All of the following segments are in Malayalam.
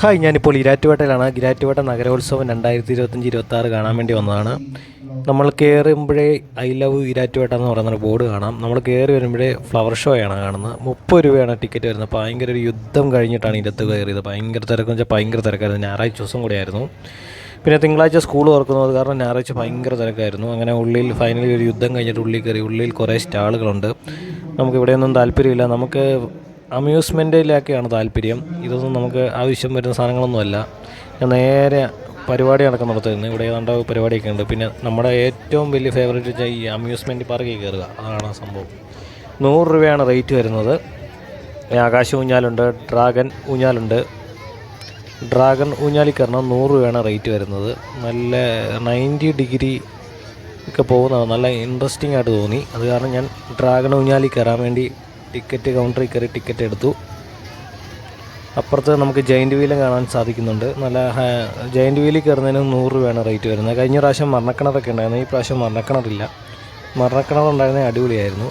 ഹായ്, ഞാനിപ്പോൾ ഇരാറ്റുപേട്ടയിലാണ്. ഇരാറ്റുപേട്ട നഗരോത്സവം 2025-26 കാണാൻ വേണ്ടി വന്നതാണ്. നമ്മൾ കയറുമ്പോഴേ ഐ ലവ് ഇരാറ്റുപേട്ട എന്ന് പറയുന്നൊരു ബോർഡ് കാണാം. നമ്മൾ കയറി വരുമ്പോഴേ ഫ്ലവർ ഷോയാണ് കാണുന്നത്. 30 രൂപയാണ് ടിക്കറ്റ് വരുന്നത്. ഭയങ്കര ഒരു യുദ്ധം കഴിഞ്ഞിട്ടാണ് ഇതിനകത്ത് കയറിയത്. ഭയങ്കര തിരക്കെന്ന് വെച്ചാൽ ഭയങ്കര തിരക്കായിരുന്നു. ഞായറാഴ്ച ദിവസം കൂടെയായിരുന്നു. പിന്നെ തിങ്കളാഴ്ച സ്കൂൾ തുറക്കുന്നത് കാരണം ഞായറാഴ്ച ഭയങ്കര തിരക്കായിരുന്നു. അങ്ങനെ ഉള്ളിൽ ഫൈനലി ഒരു യുദ്ധം കഴിഞ്ഞിട്ട് ഉള്ളിൽ കയറി. ഉള്ളിൽ കുറേ സ്റ്റാളുകളുണ്ട്. നമുക്കിവിടെയൊന്നും താല്പര്യമില്ല. നമുക്ക് അമ്യൂസ്മെൻറ്റിലൊക്കെയാണ് താല്പര്യം. ഇതൊന്നും നമുക്ക് ആവശ്യം വരുന്ന സാധനങ്ങളൊന്നുമല്ല. ഞാൻ നേരെ പരിപാടി നടക്കുന്നിടത്ത് നിന്ന് ഇവിടെ ഏതാണ്ട് പരിപാടിയൊക്കെ ഉണ്ട്. പിന്നെ നമ്മുടെ ഏറ്റവും വലിയ ഫേവറേറ്റ് വെച്ചാൽ ഈ അമ്യൂസ്മെൻറ്റ് പാർക്കിൽ കയറുക. അതാണ് ആ സംഭവം. 100 രൂപയാണ് റേറ്റ് വരുന്നത്. ആകാശ ഊഞ്ഞാലുണ്ട്, ഡ്രാഗൺ ഊഞ്ഞാലിൽ കയറണം. 100 രൂപയാണ് റേറ്റ് വരുന്നത്. നല്ല 90 ഡിഗ്രി ഒക്കെ പോകുന്നതാണ്. നല്ല ഇൻട്രസ്റ്റിംഗ് ആയിട്ട് തോന്നി. അത് കാരണം ഞാൻ ഡ്രാഗൺ ഊഞ്ഞാലിൽ കയറാൻ വേണ്ടി ടിക്കറ്റ് കൗണ്ടറിൽ കയറി ടിക്കറ്റ് എടുത്തു. അപ്പുറത്ത് നമുക്ക് ജയിൻറ്റ് വീലും കാണാൻ സാധിക്കുന്നുണ്ട്. നല്ല ജയിൻറ്റ് വീലിൽ കയറുന്നതിന് 100 രൂപയാണ് റേറ്റ് വരുന്നത്. കഴിഞ്ഞ പ്രാവശ്യം മരണക്കിണറൊക്കെ ഉണ്ടായിരുന്നു. ഈ പ്രാവശ്യം മരണക്കിണറില്ല. മരണക്കിണറുണ്ടായിരുന്നത് അടിപൊളിയായിരുന്നു.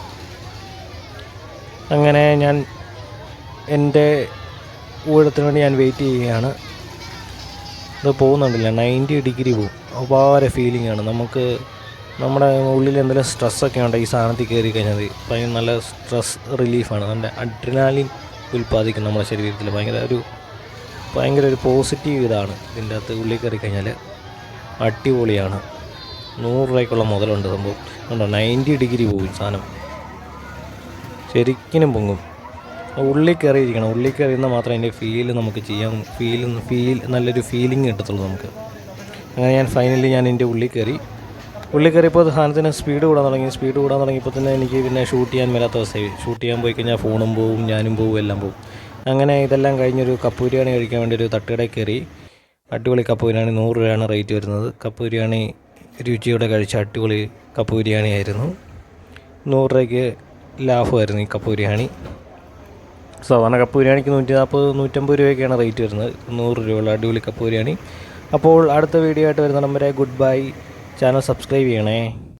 അങ്ങനെ ഞാൻ എൻ്റെ ഊഴത്തിന് വേണ്ടി ഞാൻ വെയിറ്റ് ചെയ്യുകയാണ്. ഇത് പോകുന്നുണ്ടില്ല, 90 ഡിഗ്രി പോകും. വളരെ ഫീലിംഗ് ആണ്. നമുക്ക് നമ്മുടെ ഉള്ളിൽ എന്തെങ്കിലും സ്ട്രെസ്സൊക്കെ ഉണ്ട് ഈ സാധനത്തിൽ കയറി കഴിഞ്ഞാൽ ഭയങ്കര നല്ല സ്ട്രെസ് റിലീഫാണ്. നല്ല അഡ്രിനാലിൻ ഉൽപ്പാദിക്കും നമ്മുടെ ശരീരത്തിൽ. ഭയങ്കര ഒരു പോസിറ്റീവ് ഇതാണ് ഇതിൻ്റെ അകത്ത് ഉള്ളിൽ കയറി കഴിഞ്ഞാൽ. അടിപൊളിയാണ്. 100 രൂപയ്ക്കുള്ള മുതലുണ്ട് സംഭവം. ഉണ്ടോ, 90 ഡിഗ്രി പോകും സാധനം. ശരിക്കും പൊങ്ങും. ഉള്ളിൽ കയറിയിരിക്കണം. ഉള്ളിൽ കയറിയിരുന്നാൽ മാത്രമേ അതിൻ്റെ ഫീൽ നമുക്ക് ചെയ്യാൻ നല്ലൊരു ഫീലിംഗ് കിട്ടത്തുള്ളൂ നമുക്ക്. അങ്ങനെ ഞാൻ എൻ്റെ ഉള്ളിൽ കയറിയപ്പോൾ സാധനത്തിന് സ്പീഡ് കൂടാൻ തുടങ്ങിയപ്പോൾ തന്നെ എനിക്ക് പിന്നെ ഷൂട്ട് ചെയ്യാൻ മേലാത്ത അവസ്ഥയായി. ഷൂട്ട് ചെയ്യാൻ പോയി കഴിഞ്ഞാൽ ഫോണും പോവും, ഞാനും പോവും, എല്ലാം പോവും. അങ്ങനെ ഇതെല്ലാം കഴിഞ്ഞൊരു കപ്പ് ബിരിയാണി കഴിക്കാൻ വേണ്ടി ഒരു തട്ടുകടയിൽ കയറി. അടിപൊളി കപ്പ് ബിരിയാണി, 100 രൂപയാണ് റേറ്റ് വരുന്നത്. കപ്പ് ബിരിയാണി രുചിയോടെ കഴിച്ച അടിപൊളി കപ്പ് ബിരിയാണി ആയിരുന്നു. 100 രൂപയ്ക്ക് ലാഭമായിരുന്നു ഈ കപ്പ് ബിരിയാണി. സാധാരണ കപ്പ് ബിരിയാണിക്ക് 140-150 രൂപയൊക്കെയാണ് റേറ്റ് വരുന്നത്. 100 രൂപയുള്ള അടിപൊളി കപ്പ് ബിരിയാണി. അപ്പോൾ അടുത്ത വീഡിയോ ആയിട്ട് വരുന്ന നമ്പരെ ഗുഡ് ബൈ. ചാനൽ സബ്സ്ക്രൈബ് ചെയ്യണേ.